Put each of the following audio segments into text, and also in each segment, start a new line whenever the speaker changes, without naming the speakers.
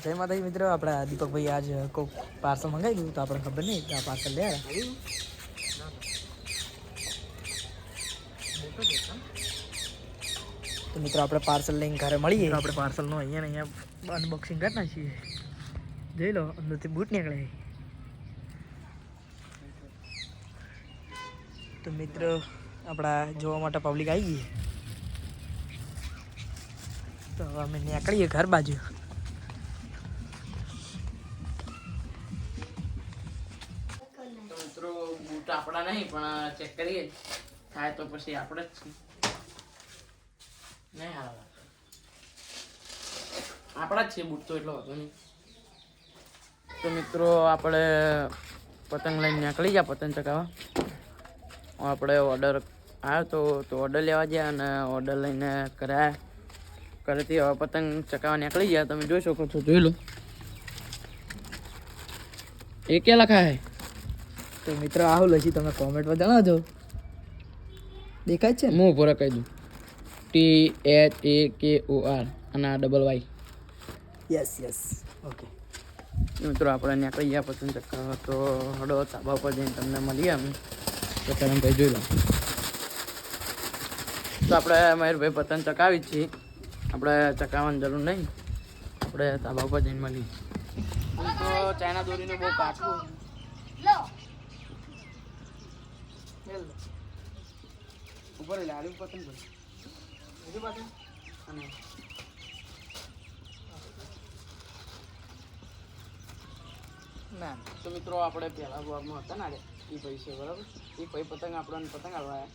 જય માતાજી મિત્રો, આપણા દીપકભાઈ આજ કોઈ પાર્સલ મંગાવી દીધું તો આપણે ખબર નહીં કે આ પાર્સલ લે તો મિત્રો આપણે પાર્સલ લઈને ઘરે મળીએ. આપણે પાર્સલનો અહીંયા અનબોક્સિંગ કરી નાખીએ. જોઈ લો, અંદરથી બૂટ નીકળે. તો મિત્રો આપણા જોવા માટે પબ્લિક આવી ગઈ. તો હવે અમે નીકળીએ ઘર બાજુ.
તો મિત્રો બૂટ આપણા નહીં પણ ચેક કરીએ થાય તો પછી આપણે જ નહીં હાલ આપણા જ છે બૂટ તો એટલો હતો નહીં. તો મિત્રો આપણે પતંગ લઈને નીકળી ગયા પતંગ ચગાવવા. આપણે ઓર્ડર આવ્યો તો ઓર્ડર લેવા ગયા અને ઓર્ડર લઈને કરાયા. ઘરેથી હવે પતંગ ચગાવવા નીકળી ગયા. તમે જોઈ શકો છો, જોઈ લો એ ક્યાં લખાય છે.
તો મિત્રો આવું લખી તમે કોમેન્ટમાં જણાવજો. દેખાય છે
હું ઉભો કહી દઉં THAKOR અને આ DY.
Yes yes okay.
મિત્રો આપણે નીકળી ગયા પતંગ ચગાવવા. તો હડો ધાબા પર જઈને તમને મળીએ અમે. તો કરમભાઈ જોઈ લો. તો આપણે મયુરભાઈ પતંગ ચગાવી જ છીએ. આપણે ચગાવવાની જરૂર નહીં, આપણે ધાબા પર જઈને મળીએ. તો ચાઇના દોરીનું બહુ કાચું ઉપર લાડુ પતંગ અને
ના
તો મિત્રો આપણે પહેલા ભાગમાં હતા ને એ ભાઈ છે બરાબર. એ ભાઈ પતંગ આપણને પતંગ આવવા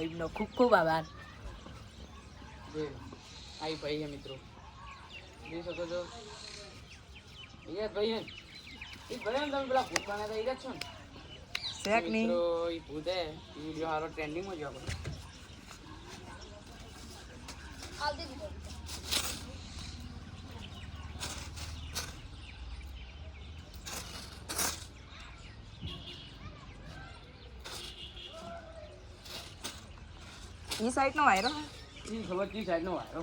એમનો ખૂબ ખૂબ આભાર.
જે આ ભાઈ છે મિત્રો, જોઈ શકો છો. એ ભાઈ એ ભલે ને તમે પેલા ભૂત બનાવતા એ જ છો ને
શેક નહીં
મિત્રો. એ ભૂત હે, એ વિડીયો સારો ટ્રેન્ડિંગમાં જ આપણે.
એ સાઈડનો વાયરો
એ ખબર કી સાઈડનો વાયરો.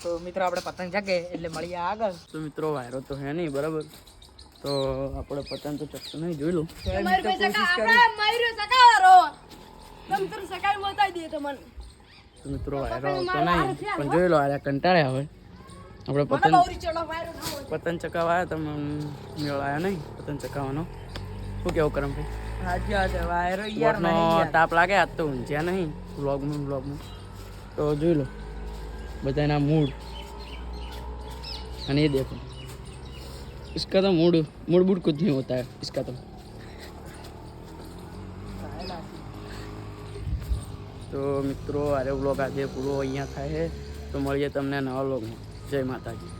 તો મિત્રો આપણે પતંગ ચગે એટલે મળીએ આગળ.
તો મિત્રો વાયરો તો હે નહીં બરાબર. તો આપણે પતંગ તો ચકતો નહીં, જોઈ લો. તો મિત્રો વાયરો તો નહીં પણ જોઈ લો. આ કંટાળે આવે. આપણે પતંગ ચકાવવા આવ્યા તમે મેળ આવ્યા નહીં પતંગ ચકાવવાનો. શું કેવું કરમભાઈ?
હાજી હાજી વાયરો યાર
નો તાપ લાગે આજ તો ઊંઝ્યા નહીં વ્લોગમાં. તો જોઈ લો બધાના મૂડ. અને ये देखो इसका तो मूड बूड कुछ नहीं होता है इसका तो મિત્રો આરે વ્લોગ આજે પૂરો અહીંયા થાય છે. તો મળીએ તમને નવા વ્લોગમાં. જય માતાજી.